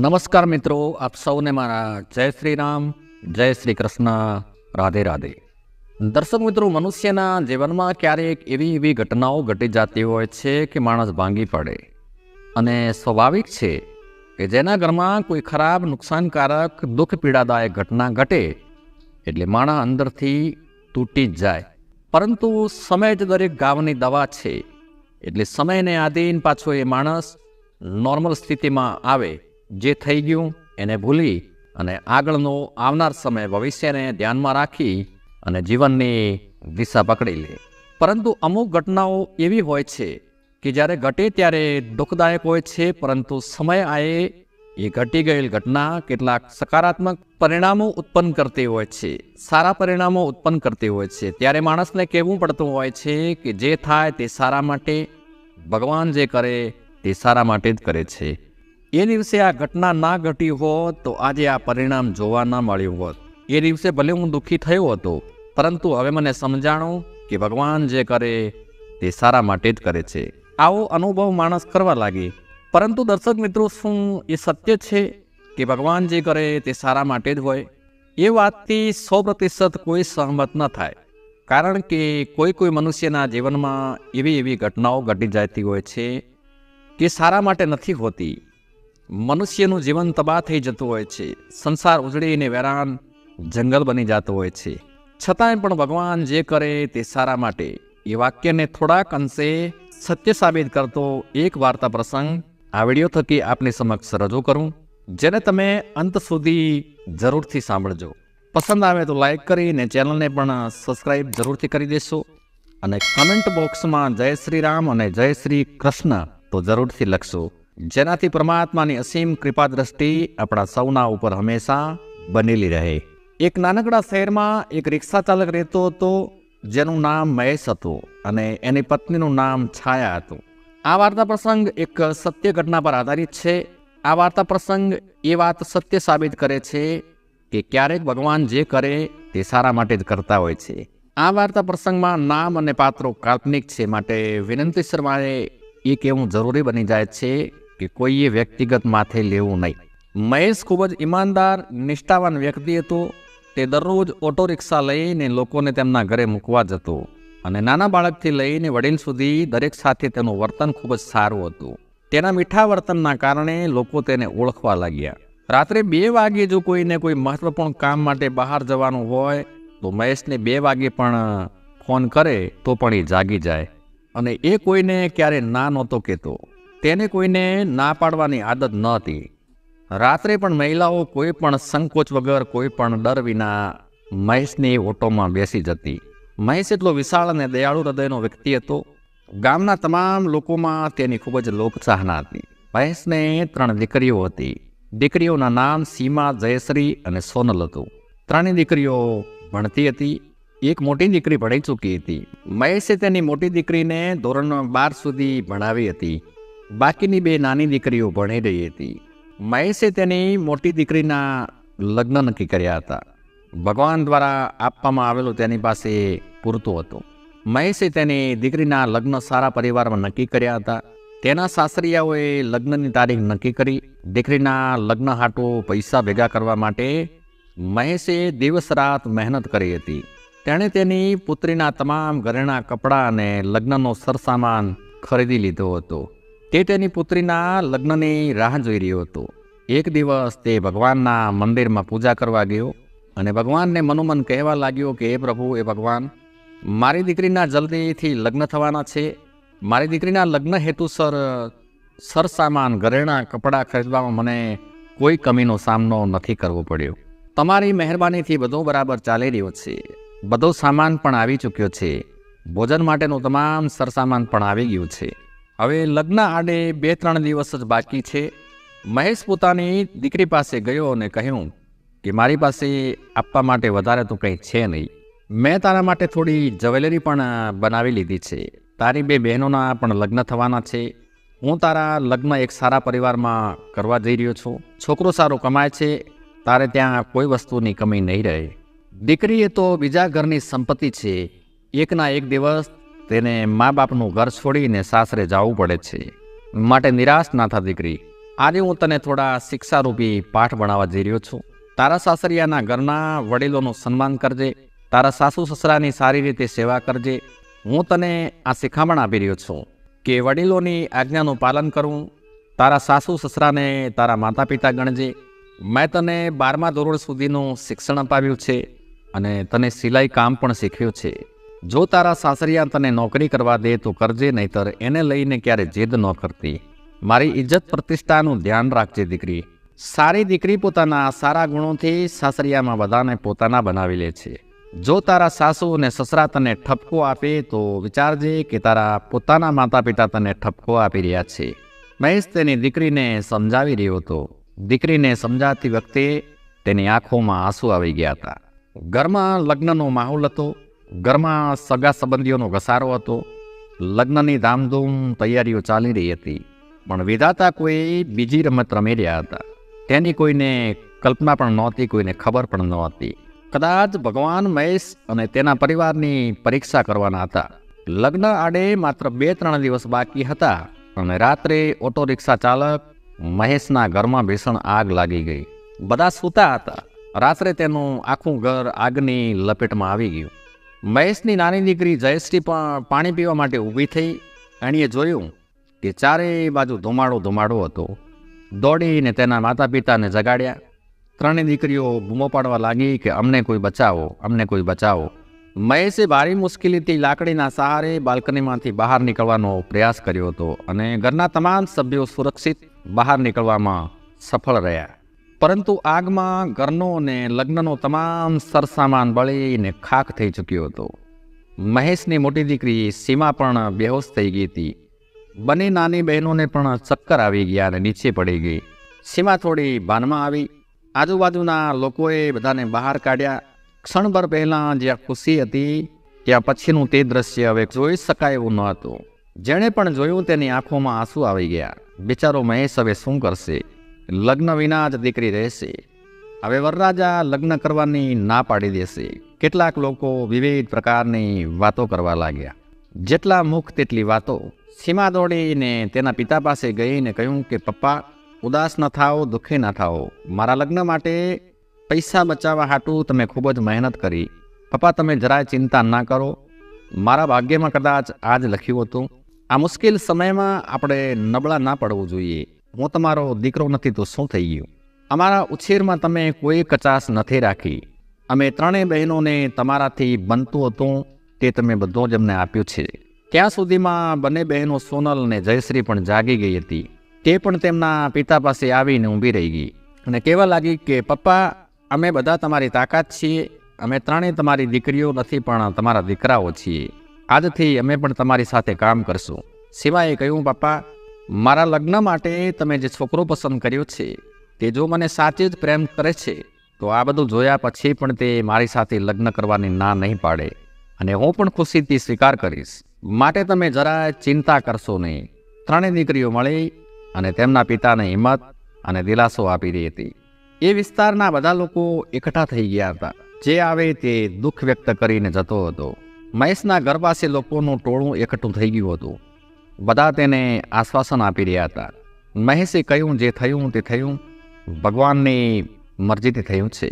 નમસ્કાર મિત્રો, આપ સૌને મારા જય શ્રી રામ, જય શ્રી કૃષ્ણ, રાધે રાધે. દર્શક મિત્રો, મનુષ્યના જીવનમાં ક્યારેક એવી ઘટનાઓ ઘટી જતી હોય છે કે માણસ ભાંગી પડે. અને સ્વાભાવિક છે કે જેના ઘરમાં કોઈ ખરાબ, નુકસાનકારક, દુઃખ પીડાદાયક ઘટના ઘટે એટલે માણસ અંદરથી તૂટી જ જાય. પરંતુ સમય જ દરેક ગામની દવા છે. એટલે સમયને આધીન પાછો એ માણસ નોર્મલ સ્થિતિમાં આવે. જે થઈ ગયું એને ભૂલી અને આગળનો આવનાર સમય, ભવિષ્યને ધ્યાનમાં રાખી અને જીવનની દિશા પકડી લે. પરંતુ અમુક ઘટનાઓ એવી હોય છે કે જ્યારે ઘટે ત્યારે દુઃખદાયક હોય છે, પરંતુ સમય આયે એ ઘટી ગયેલ ઘટના કેટલાક સકારાત્મક પરિણામો ઉત્પન્ન કરતી હોય છે, સારા પરિણામો ઉત્પન્ન કરતી હોય છે. ત્યારે માણસને કહેવું પડતું હોય છે કે જે થાય તે સારા માટે, ભગવાન જે કરે તે સારા માટે જ કરે છે. એ દિવસે આ ઘટના ના ઘટી હોત તો આજે આ પરિણામ જોવા ન મળ્યું હોત. એ દિવસે ભલે હું દુઃખી થયો હતો, પરંતુ હવે મને સમજાણું કે ભગવાન જે કરે તે સારા માટે જ કરે છે. આવો અનુભવ માણસ કરવા લાગે. પરંતુ દર્શક મિત્રો, શું એ સત્ય છે કે ભગવાન જે કરે તે સારા માટે જ હોય? એ વાતથી 100% કોઈ સહમત ન થાય. કારણ કે કોઈ મનુષ્યના જીવનમાં એવી ઘટનાઓ ઘટી જતી હોય છે કે સારા માટે નથી હોતી. મનુષ્યનું જીવન તબાહ થઈ જતું હોય છે, સંસાર ઉજળીને વેરાન જંગલ બની જતો હોય છે. છતાંય પણ ભગવાન જે કરે તે સારા માટે, એ વાક્યને થોડાક અંશે સત્ય સાબિત કરતો એક વાર્તા પ્રસંગ આ વિડીયો થકી આપની સમક્ષ રજૂ કરું, જેને તમે અંત સુધી જરૂરથી સાંભળજો. પસંદ આવે તો લાઈક કરીને ચેનલને પણ સબસ્ક્રાઈબ જરૂરથી કરી દેશો. અને કમેન્ટ બોક્સમાં જય શ્રી રામ અને જય શ્રી કૃષ્ણ તો જરૂરથી લખશો, જેનાથી પરમાત્માની અસીમ કૃપા દ્રષ્ટિ આપણા સૌના ઉપર હંમેશા બનેલી રહે. એક નાનકડા શહેરમાં એક રિક્ષા ચાલક રહેતો હતો, જેનું નામ મહેશ હતું અને એની પત્નીનું નામ છાયા હતું. આ વાર્તા પ્રસંગ એક સત્ય ઘટના પર આધારિત છે. આ વાર્તા પ્રસંગ એ વાત સત્ય સાબિત કરે છે કે ક્યારેક ભગવાન જે કરે તે સારા માટે જ કરતા હોય છે. આ વાર્તા પ્રસંગમાં નામ અને પાત્રો કાલ્પનિક છે, માટે વિનંતી શર્માએ એ કહેવું જરૂરી બની જાય છે કે કોઈએ વ્યક્તિગત માથે લેવું નહીં. મહેશ ખૂબ જ ઈમાનદાર, નિષ્ઠાવાન વ્યક્તિ હતો. તે દરરોજ ઓટો રિક્ષા લઈને લોકોને તેમના ઘરે મૂકવા જતો અને નાના બાળકથી લઈને વડીલ સુધી દરેક સાથે તેનું વર્તન ખૂબ જ સારું હતું. તેના મીઠા વર્તનના કારણે લોકો તેને ઓળખવા લાગ્યા. રાત્રે 2 વાગે જો કોઈને કોઈ મહત્વપૂર્ણ કામ માટે બહાર જવાનું હોય તો મહેશને 2 વાગે પણ ફોન કરે તો પણ એ જાગી જાય. અને એ કોઈને ક્યારે ના નહોતો કહેતો. તેને કોઈને ના પાડવાની આદત ન હતી. રાત્રે પણ મહિલાઓ કોઈ પણ સંકોચ વગર, કોઈ પણ ડર વિના મહેશની ઓટોમાં બેસી જતી. મહેશ એટલો વિશાળ અને દયાળુ હૃદયનો વ્યક્તિ હતો. ગામના તમામ લોકોમાં તેની ખૂબ જ લોકચાહના હતી. મહેશને 3 દીકરીઓ હતી. દીકરીઓના નામ સીમા, જયશ્રી અને સોનલ હતું. 3 દીકરીઓ ભણતી હતી. એક મોટી દીકરી ભણી ચૂકી હતી. મહેશે તેની મોટી દીકરીને ધોરણ 12 સુધી ભણાવી હતી. બાકીની 2 નાની દીકરીઓ ભણી રહી હતી. મહેશે તેની મોટી દીકરીના લગ્ન નક્કી કર્યા હતા. ભગવાન દ્વારા આપવામાં આવેલું તેની પાસે પૂરતું હતું. મહેશે તેની દીકરીના લગ્ન સારા પરિવારમાં નક્કી કર્યા હતા. તેના સાસરિયાઓએ લગ્નની તારીખ નક્કી કરી. દીકરીના લગ્ન હાટુ પૈસા ભેગા કરવા માટે મહેશે દિવસ રાત મહેનત કરી હતી. તેણે તેની પુત્રીના તમામ ઘરેણાં, કપડાં અને લગ્નનો સરસામાન ખરીદી લીધો હતો. તે તેની પુત્રીના લગ્નની રાહ જોઈ રહ્યો હતો. એક દિવસ તે ભગવાનના મંદિરમાં પૂજા કરવા ગયો અને ભગવાનને મનોમન કહેવા લાગ્યો કે હે પ્રભુ, એ ભગવાન, મારી દીકરીના જલ્દીથી લગ્ન થવાના છે. મારી દીકરીના લગ્ન હેતુસર સરસામાન, ઘરેણાં, કપડાં ખરીદવામાં મને કોઈ કમીનો સામનો નથી કરવો પડ્યો. તમારી મહેરબાનીથી બધું બરાબર ચાલી રહ્યો છે. બધો સામાન પણ આવી ચૂક્યો છે. ભોજન માટેનું તમામ સરસામાન પણ આવી ગયું છે. હવે લગ્ન આડે 2-3 દિવસ જ બાકી છે. મહેશ પોતાની દીકરી પાસે ગયો અને કહ્યું કે મારી પાસે આપવા માટે વધારે તો કંઈ છે નહીં. મેં તારા માટે થોડી જ્વેલરી પણ બનાવી લીધી છે. તારી 2 બહેનોના પણ લગ્ન થવાના છે. હું તારા લગ્ન એક સારા પરિવારમાં કરવા જઈ રહ્યો છું. છોકરો સારો કમાય છે. તારે ત્યાં કોઈ વસ્તુની કમી નહીં રહે. દીકરી એ તો બીજા ઘરની સંપત્તિ છે. એકના એક દિવસ તેને મા બાપનું ઘર છોડીને સાસરે જવું પડે છે. માટે નિરાશ ના થા દીકરી. આજે હું તને થોડા શિક્ષારૂપી પાઠ ભણાવવા જઈ રહ્યો છું. તારા સાસરિયાના ઘરના વડીલોનું સન્માન કરજે. તારા સાસુ સસરાની સારી રીતે સેવા કરજે. હું તને આ શિખામણ આપી રહ્યો છું કે વડીલોની આજ્ઞાનું પાલન કરવું. તારા સાસુ સસરાને તારા માતા પિતા ગણજે. મેં તને 12મા ધોરણ સુધીનું શિક્ષણ અપાવ્યું છે અને તને સિલાઈ કામ પણ શીખ્યું છે. જો તારા સાસરિયા તને નોકરી કરવા દે તો કરજે, નહીતર એને લઈને ક્યારે જીદ ન કરતી. મારી ઇજ્જત પ્રતિષ્ઠાનું ધ્યાન રાખજે દીકરી. સારી દીકરી પોતાના સારા ગુણોથી સાસરિયામાં બધાને પોતાના બનાવી લે છે. જો તારા સાસુ અને સસરા તને ઠપકો આપે તો વિચારજે કે તારા પોતાના માતા પિતા તને ઠપકો આપી રહ્યા છે. મહેશ તેની દીકરીને સમજાવી રહ્યો હતો. દીકરીને સમજાવતી વખતે તેની આંખોમાં આંસુ આવી ગયા હતા. ઘરમાં લગ્નનો માહોલ હતો. ઘરમાં સગા સંબંધીઓનો ઘસારો હતો. લગ્નની ધામધૂમ તૈયારીઓ ચાલી રહી હતી. પણ વિધાતા કોઈ બીજી રમત રમી રહ્યા હતા. તેની કોઈને કલ્પના પણ નહોતી, કોઈને ખબર પણ નહોતી. કદાચ ભગવાન મહેશ અને તેના પરિવારની પરીક્ષા કરવાના હતા. લગ્ન આડે માત્ર 2-3 દિવસ બાકી હતા અને રાત્રે ઓટો રિક્ષા ચાલક મહેશના ઘરમાં ભીષણ આગ લાગી ગઈ. બધા સૂતા હતા. રાત્રે તેનું આખું ઘર આગની લપેટમાં આવી ગયું. મહેશની નાની દીકરી જયશ્રી પણ પાણી પીવા માટે ઊભી થઈ. એણીએ જોયું કે ચારે બાજુ ધુમાડો હતો. દોડીને તેના માતા પિતાને જગાડ્યા. 3 દીકરીઓ બૂમો પાડવા લાગી કે અમને કોઈ બચાવો, અમને કોઈ બચાવો. મહેશે ભારી મુશ્કેલીથી લાકડીના સહારે બાલ્કનીમાંથી બહાર નીકળવાનો પ્રયાસ કર્યો હતો અને ઘરના તમામ સભ્યો સુરક્ષિત બહાર નીકળવામાં સફળ રહ્યા. પરંતુ આગમાં ઘરનો અને લગ્નનો તમામ સરસામાન બળીને ખાખ થઈ ચૂક્યો હતો. મહેશની મોટી દીકરી સીમા પણ બેહોશ થઈ ગઈ હતી. બંને નાની બહેનોને પણ ચક્કર આવી ગયા અને નીચે પડી ગઈ. સીમા થોડી ભાનમાં આવી. આજુબાજુના લોકોએ બધાને બહાર કાઢ્યા. ક્ષણભર પહેલાં જ્યાં ખુશી હતી ત્યાં પછીનું તે દ્રશ્ય હવે જોઈ શકાય એવું ન હતું. જેણે પણ જોયું તેની આંખોમાં આંસુ આવી ગયા. બિચારો મહેશ હવે શું કરશે? લગ્ન વિના જ દીકરી રહેશે. હવે વરરાજા લગ્ન કરવાની ના પાડી દેશે. કેટલાક લોકો વિવિધ પ્રકારની વાતો કરવા લાગ્યા. જેટલા મુખ તેટલી વાતો. સીમા દોડીને તેના પિતા પાસે ગઈને કહ્યું કે પપ્પા, ઉદાસ ન થાઓ, દુઃખી ન થાઓ. મારા લગ્ન માટે પૈસા બચાવવા હાટું તમે ખૂબ જ મહેનત કરી. પપ્પા, તમે જરાય ચિંતા ના કરો. મારા ભાગ્યમાં કદાચ આજ લખ્યું હતું. આ મુશ્કેલ સમયમાં આપણે નબળા ના પડવું જોઈએ. હું તમારો દીકરો નથી તો શું થઈ ગયું? અમારા ઉછેરમાં તમે કોઈ કચાશ નથી રાખી. અમે 3 બહેનોને તમારાથી બનતું હતું તે તમે બધું જ અમને આપ્યું છે. ત્યાં સુધીમાં બંને બહેનો સોનલ અને જયશ્રી પણ જાગી ગઈ હતી. તે પણ તેમના પિતા પાસે આવીને ઊભી રહી ગઈ અને કહેવા લાગી કે પપ્પા, અમે બધા તમારી તાકાત છીએ. અમે 3 તમારી દીકરીઓ નથી પણ તમારા દીકરાઓ છીએ. આજથી અમે પણ તમારી સાથે કામ કરશું. સિવાય કહ્યું, પપ્પા, મારા લગ્ન માટે તમે જે છોકરો પસંદ કર્યો છે તે જો મને સાચે જ પ્રેમ કરે છે તો આ બધું જોયા પછી પણ તે મારી સાથે લગ્ન કરવાની ના નહીં પાડે અને હું પણ ખુશીથી સ્વીકાર કરીશ. માટે તમે જરા ચિંતા કરશો નહીં. 3 દીકરીઓ મળી અને તેમના પિતાને હિંમત અને દિલાસો આપી રહી હતી. એ વિસ્તારના બધા લોકો એકઠા થઈ ગયા હતા. જે આવે તે દુઃખ વ્યક્ત કરીને જતો હતો. મહેશના ઘર પાસે લોકોનું ટોળું એકઠું થઈ ગયું હતું. બધા તેને આશ્વાસન આપી રહ્યા હતા. મહેશે કહ્યું, જે થયું તે થયું. ભગવાનની મરજીથી થયું છે.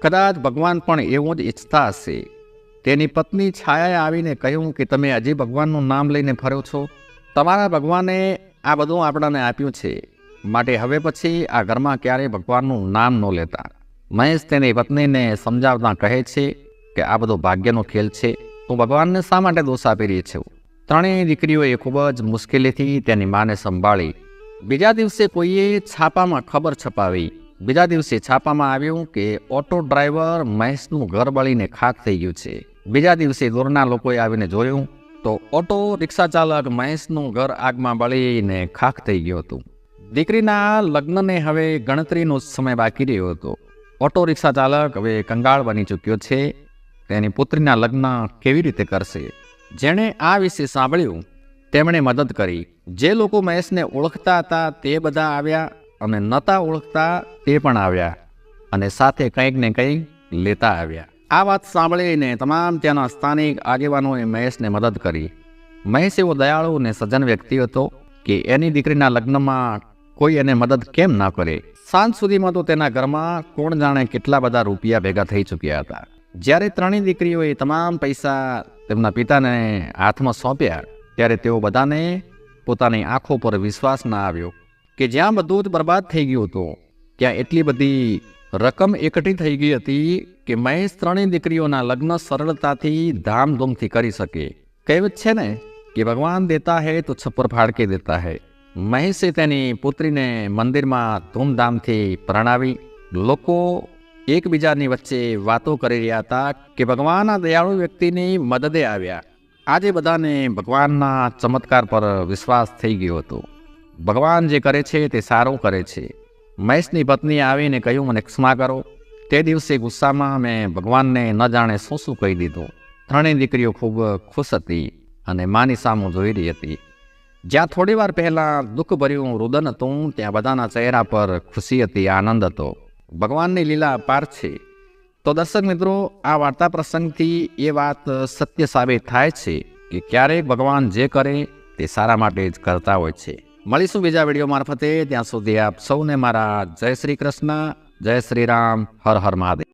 કદાચ ભગવાન પણ એવું જ ઈચ્છતા હશે. તેની પત્ની છાયાએ આવીને કહ્યું કે તમે હજી ભગવાનનું નામ લઈને ફર્યો છો. તમારા ભગવાને આ બધું આપણને આપ્યું છે, માટે હવે પછી આ ઘરમાં ક્યારેય ભગવાનનું નામ ન લેતા. મહેશ તેની પત્નીને સમજાવતા કહે છે કે આ બધો ભાગ્યનો ખેલ છે. તું ભગવાનને શા માટે દોષ આપી રહી છે? 3 દીકરીઓએ ખૂબ જ મુશ્કેલીથી તેની માને સંભાળી. બીજા દિવસે કોઈએ છાપામાં ખબર છપાવી. બીજા દિવસે છાપામાં આવ્યું કે ઓટો ડ્રાઈવર મહેશનું ઘર બળીને ખાખ થઈ ગયું છે. બીજા દિવસે દૂરના લોકોએ આવીને જોયું તો ઓટો રિક્ષા ચાલક મહેશનું ઘર આગમાં બળીને ખાખ થઈ ગયું હતું. દીકરીના લગ્નને હવે ગણતરીનો સમય બાકી રહ્યો હતો. ઓટો રિક્ષા ચાલક હવે કંગાળ બની ચૂક્યો છે. તેની પુત્રીના લગ્ન કેવી રીતે કરશે? જેણે આ વિશે સાંભળ્યું તેમણે મદદ કરી. જે લોકો મહેશને ઓળખતા હતા તે બધા આવ્યા અને નહોતા ઓળખતા તે પણ આવ્યા અને સાથે કંઈક ને કંઈક લેતા આવ્યા. આ વાત સાંભળીને તમામ ત્યાંના સ્થાનિક આગેવાનોએ મહેશને મદદ કરી. મહેશ એવો દયાળુ અને સજ્જન વ્યક્તિ હતો કે એની દીકરીના લગ્નમાં કોઈ એને મદદ કેમ ના કરે? સાંજ સુધીમાં તો તેના ઘરમાં કોણ જાણે કેટલા બધા રૂપિયા ભેગા થઈ ચૂક્યા હતા. જ્યારે ત્રણેય દીકરીઓએ તમામ પૈસા તેમના પિતાને હાથમાં સોંપ્યા ત્યારે તેઓ બધાને પોતાની આંખો પર વિશ્વાસ ના આવ્યો કે જ્યાં બધું જ બરબાદ થઈ ગયું હતું ત્યાં એટલી બધી રકમ એકઠી થઈ ગઈ હતી કે મહેશ ત્રણેય દીકરીઓના લગ્ન સરળતાથી ધામધૂમથી કરી શકે. કહેવત છે ને કે ભગવાન દેતા હૈ તો છપ્પર ફાડ કે દેતા હૈ. મહેશે તેની પુત્રીને મંદિરમાં ધૂમધામથી પરણાવી. લોકો એકબીજાની વચ્ચે વાતો કરી રહ્યા હતા કે ભગવાનના દયાળુ વ્યક્તિની મદદે આવ્યા. આજે બધાને ભગવાનના ચમત્કાર પર વિશ્વાસ થઈ ગયો હતો. ભગવાન જે કરે છે તે સારું કરે છે. મહેશની પત્નીએ આવીને કહ્યું, મને ક્ષમા કરો. તે દિવસે ગુસ્સામાં મેં ભગવાનને ન જાણે શું શું કહી દીધું. ત્રણેય દીકરીઓ ખૂબ ખુશ હતી અને માની સામું જોઈ રહી હતી. જ્યાં થોડી વાર પહેલાં દુઃખભર્યું રુદન હતું ત્યાં બધાના ચહેરા પર ખુશી હતી, આનંદ હતો. ભગવાનની લીલા અપાર છે. તો દર્શક મિત્રો, આ વાર્તા પ્રસંગથી એ વાત સત્ય સાબિત થાય છે કે ક્યારેક ભગવાન જે કરે તે સારા માટે જ કરતા હોય છે. મળીશું બીજા વિડીયો મારફતે. ત્યાં સુધી આપ સૌને મારા જય શ્રી કૃષ્ણ, જય શ્રી રામ, હર હર મહાદેવ.